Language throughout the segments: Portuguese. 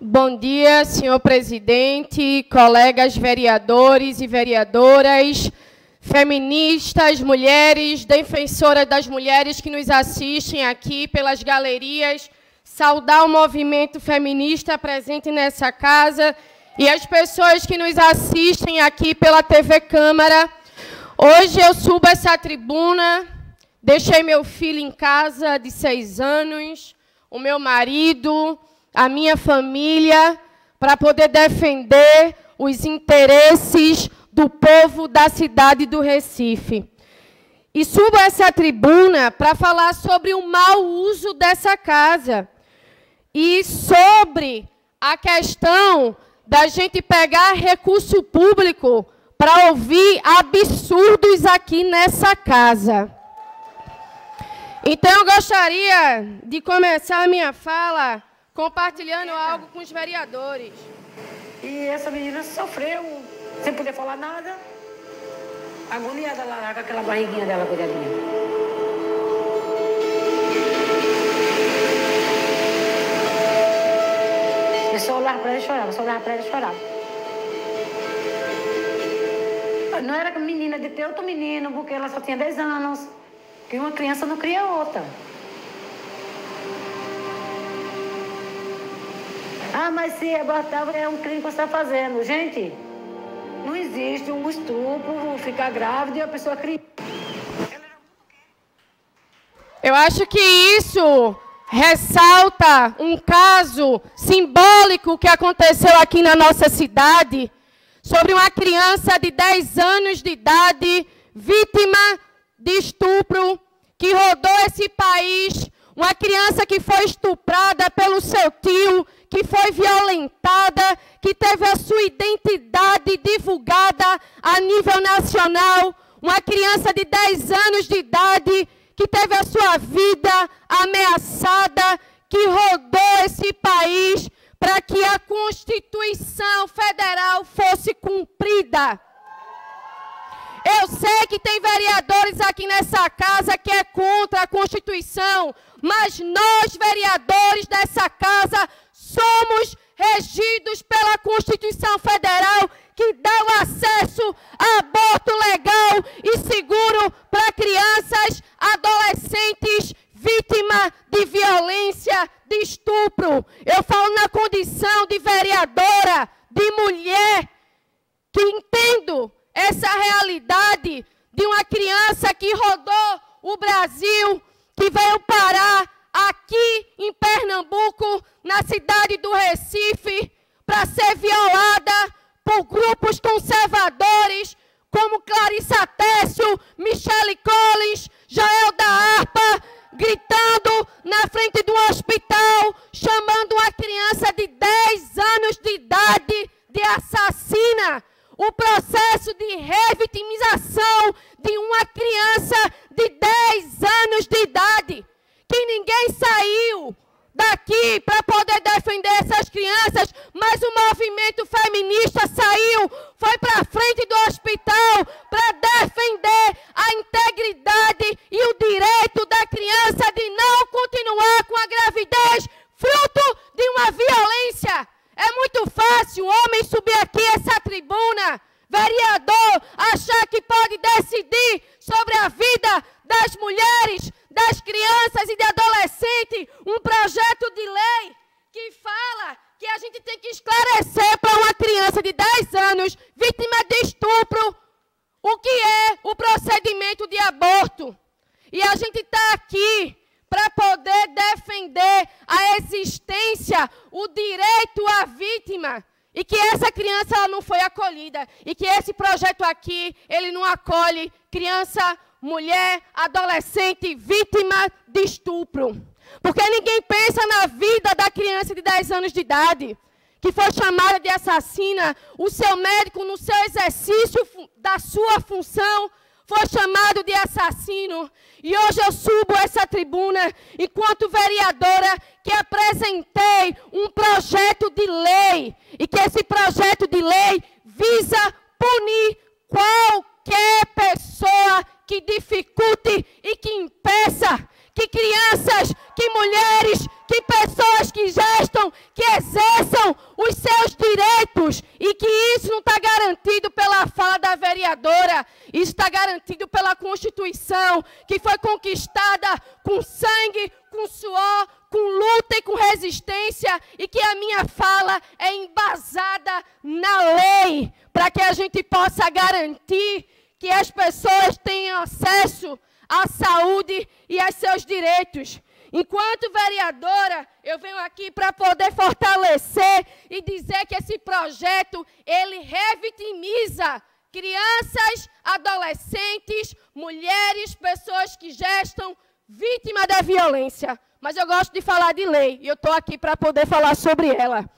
Bom dia, senhor presidente, colegas vereadores e vereadoras, feministas, mulheres, defensoras das mulheres que nos assistem aqui pelas galerias, saudar o movimento feminista presente nessa casa e as pessoas que nos assistem aqui pela TV Câmara. Hoje eu subo essa tribuna, deixei meu filho em casa de 6 anos, o meu marido, a minha família, para poder defender os interesses do povo da cidade do Recife. E subo essa tribuna para falar sobre o mau uso dessa casa e sobre a questão da gente pegar recurso público para ouvir absurdos aqui nessa casa. Então, eu gostaria de começar a minha fala compartilhando algo com os vereadores. E essa menina sofreu, sem poder falar nada, agoniada lá com aquela barriguinha dela, cuidadinha. Eu só olhava para ela e chorava, só olhava para ela e chorava. Não era menina de ter outro menino, porque ela só tinha 10 anos, que uma criança não cria outra. Ah, mas se abortar é um crime que você está fazendo. Gente, não existe um estupro, ficar grávida e a pessoa criar. Eu acho que isso ressalta um caso simbólico que aconteceu aqui na nossa cidade, sobre uma criança de 10 anos de idade, vítima de estupro, que rodou esse país, uma criança que foi estuprada pelo seu tio, que foi violentada, que teve a sua identidade divulgada a nível nacional, uma criança de 10 anos de idade, que teve a sua vida ameaçada, que rodou esse país para que a Constituição Federal fosse cumprida. Eu sei que tem vereadores aqui nessa casa que é contra a Constituição, mas nós, vereadores dessa casa, somos regidos pela Constituição Federal, que dá o acesso a aborto legal e seguro para crianças, adolescentes, vítimas de violência, de estupro. Eu falo na condição de vereadora, de mulher, que entendo essa realidade de uma criança que rodou o Brasil, que veio parar aqui em Pernambuco, na cidade do Recife, para ser violada por grupos conservadores, como Clarissa Técio, Michele Collins, Joel da Harpa, gritando na frente do hospital, chamando uma criança de 10 anos de idade de assassina. O processo de revitimização de uma criança de 10 anos de idade, que ninguém saiu daqui para poder defender essas crianças, mas o movimento feminista saiu, foi para frente do hospital para defender a integridade e o direito da criança de não continuar com a gravidez, fruto de uma violência. É muito fácil o homem subir aqui essa tribuna, vereador, achar que pode decidir sobre a vida das mulheres, das crianças e de adolescentes, um projeto de lei que fala que a gente tem que esclarecer para uma criança de 10 anos, vítima de estupro, o que é o procedimento de aborto. E a gente está aqui para poder defender a existência, o direito à vítima, e que essa criança ela não foi acolhida, e que esse projeto aqui, ele não acolhe criança, mulher, adolescente, vítima de estupro. Porque ninguém pensa na vida da criança de 10 anos de idade, que foi chamada de assassina. O seu médico, no seu exercício da sua função, foi chamado de assassino. E hoje eu subo essa tribuna, enquanto vereadora, que apresentei um projeto de lei, e que esse projeto de lei visa punir qualquer pessoa que dificulte e que impeça que crianças, que mulheres, que pessoas que gestam, que exerçam exerçam os seus direitos e que isso não está garantido pela fala da vereadora, isso está garantido pela Constituição, que foi conquistada com sangue, com suor, com luta e com resistência, e que a minha fala é embasada na lei, para que a gente possa garantir que as pessoas tenham acesso à saúde e aos seus direitos. Enquanto vereadora, eu venho aqui para poder fortalecer e dizer que esse projeto, ele revitimiza crianças, adolescentes, mulheres, pessoas que gestam, vítimas da violência. Mas eu gosto de falar de lei, e eu estou aqui para poder falar sobre ela.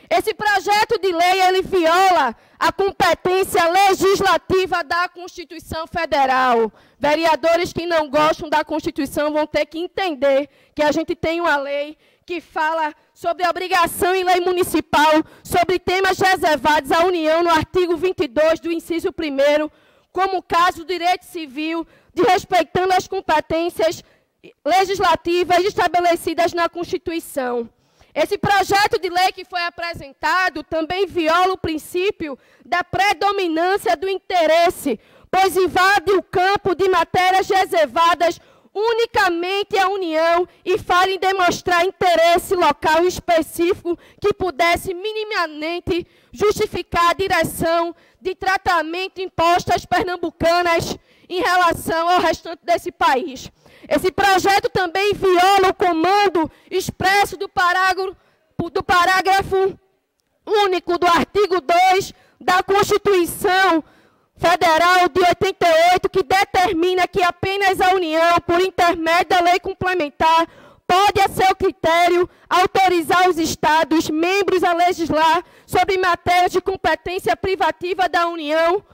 Esse projeto de lei, ele viola a competência legislativa da Constituição Federal. Vereadores que não gostam da Constituição vão ter que entender que a gente tem uma lei que fala sobre obrigação em lei municipal, sobre temas reservados à União no artigo 22 do inciso 1º, como o caso do direito civil, de respeitando as competências legislativas estabelecidas na Constituição. Esse projeto de lei que foi apresentado também viola o princípio da predominância do interesse, pois invade o campo de matérias reservadas unicamente à União e fala em demonstrar interesse local específico que pudesse minimamente justificar a direção de tratamento imposta às pernambucanas em relação ao restante desse país. Esse projeto também viola o comando expresso do parágrafo único do artigo 2 da Constituição Federal de 88, que determina que apenas a União, por intermédio da lei complementar, pode, a seu critério, autorizar os Estados membros a legislar sobre matérias de competência privativa da União,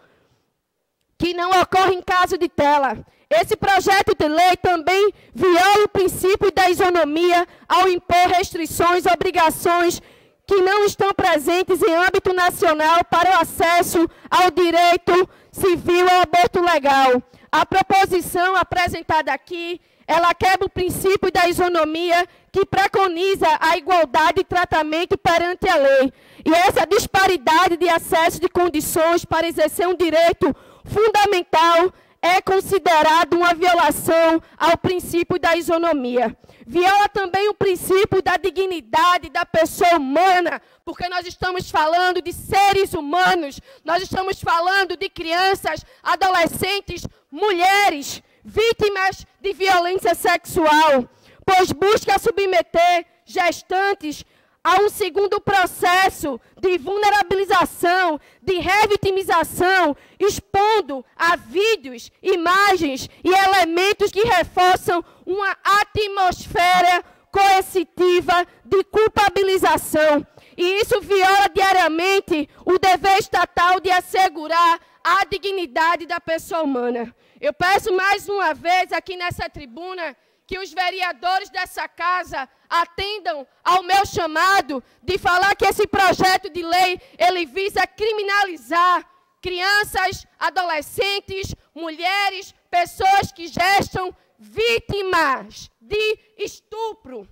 que não ocorre em caso de tela. Esse projeto de lei também viola o princípio da isonomia ao impor restrições e obrigações que não estão presentes em âmbito nacional para o acesso ao direito civil ao aborto legal. A proposição apresentada aqui, ela quebra o princípio da isonomia que preconiza a igualdade de tratamento perante a lei. E essa disparidade de acesso de condições para exercer um direito fundamental é considerado uma violação ao princípio da isonomia. Viola também o princípio da dignidade da pessoa humana, porque nós estamos falando de seres humanos, nós estamos falando de crianças, adolescentes, mulheres, vítimas de violência sexual, pois busca submeter gestantes a um segundo processo de vulnerabilização, de revitimização, expondo a vídeos, imagens e elementos que reforçam uma atmosfera coercitiva de culpabilização. E isso viola diariamente o dever estatal de assegurar a dignidade da pessoa humana. Eu peço mais uma vez aqui nessa tribuna que os vereadores dessa casa atendam ao meu chamado de falar que esse projeto de lei, ele visa criminalizar crianças, adolescentes, mulheres, pessoas que gestam vítimas de estupro.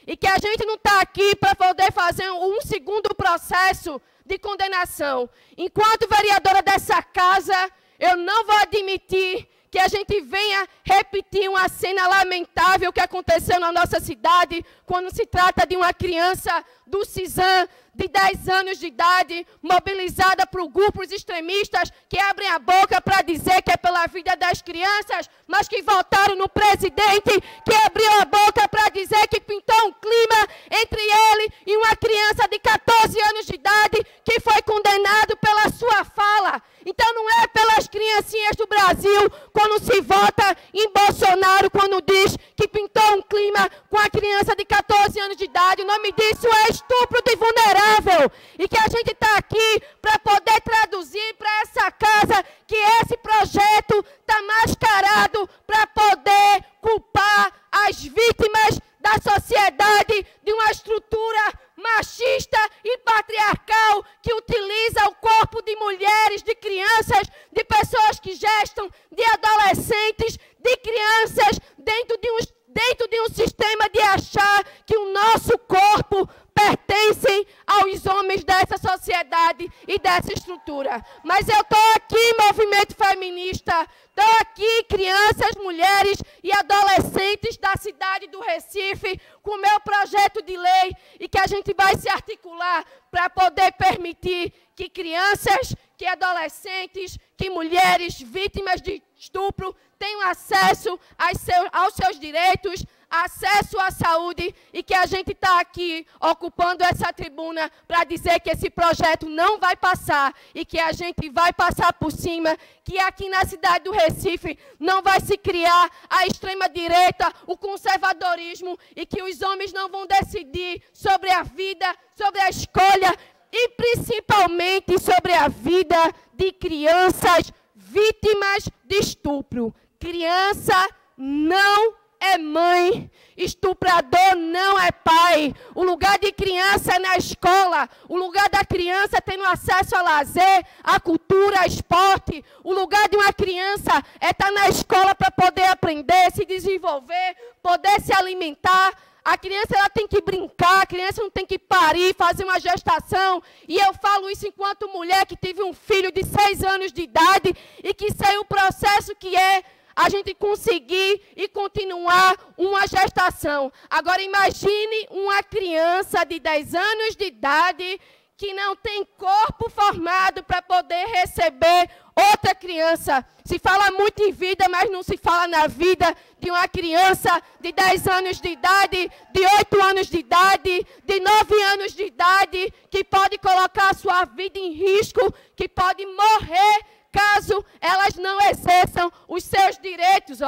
E que a gente não está aqui para poder fazer um segundo processo de condenação. Enquanto vereadora dessa casa, eu não vou admitir que a gente venha repetir uma cena lamentável que aconteceu na nossa cidade, quando se trata de uma criança do CISAM, de 10 anos de idade, mobilizada por grupos extremistas que abrem a boca para dizer que é pela vida das crianças, mas que votaram no presidente que abriu a boca para dizer que pintou um clima entre ele e uma criança de 14 anos de idade que foi condenado pela sua fala. Então não é pelas criancinhas do Brasil quando se vota em Bolsonaro, quando diz que pintou um clima com a criança de 14 anos de idade. O nome disso é estupro de vulnerável. E que a gente está aqui para poder traduzir para essa casa que esse projeto está mascarado para poder culpar as vítimas da sociedade de uma estrutura machista e patriarcal que utiliza o corpo de mulheres, de crianças, de pessoas que gestam, de adolescentes, de crianças, dentro de um sistema de achar que o nosso corpo pertence aos homens dessa sociedade e dessa estrutura. Mas eu estou aqui, movimento feminista, estou aqui, crianças, mulheres e adolescentes da cidade do Recife, com o meu projeto de lei, e que a gente vai se articular para poder permitir que crianças, que adolescentes, que mulheres vítimas de estupro tenham acesso aos seus direitos, acesso à saúde, e que a gente está aqui ocupando essa tribuna para dizer que esse projeto não vai passar e que a gente vai passar por cima, que aqui na cidade do Recife não vai se criar a extrema-direita, o conservadorismo, e que os homens não vão decidir sobre a vida, sobre a escolha e principalmente sobre a vida de crianças vítimas de estupro. Criança não é mãe, estuprador não é pai. O lugar de criança é na escola, o lugar da criança é tendo acesso a lazer, a cultura, a esporte. O lugar de uma criança é estar na escola para poder aprender, se desenvolver, poder se alimentar. A criança ela tem que brincar, a criança não tem que parir, fazer uma gestação. E eu falo isso enquanto mulher que tive um filho de 6 anos de idade e que sei o processo que é a gente conseguir e continuar uma gestação. Agora imagine uma criança de 10 anos de idade que não tem corpo formado para poder receber outra criança. Se fala muito em vida, mas não se fala na vida de uma criança de 10 anos de idade, de 8 anos de idade, de 9 anos de idade, que pode colocar a sua vida em risco, que pode morrer caso elas não exerçam os seus direitos,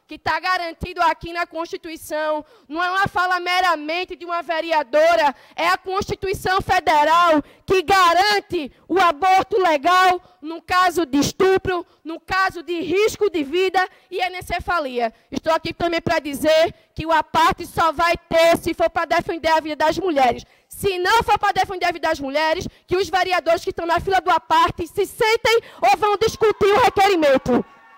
que está garantido aqui na Constituição. Não é uma fala meramente de uma vereadora, é a Constituição Federal que garante o aborto legal no caso de estupro, no caso de risco de vida e anencefalia. Estou aqui também para dizer que o APARTE só vai ter se for para defender a vida das mulheres. Se não for para defender a vida das mulheres, que os vereadores que estão na fila do APARTE se sentem ou vão discutir o requerimento.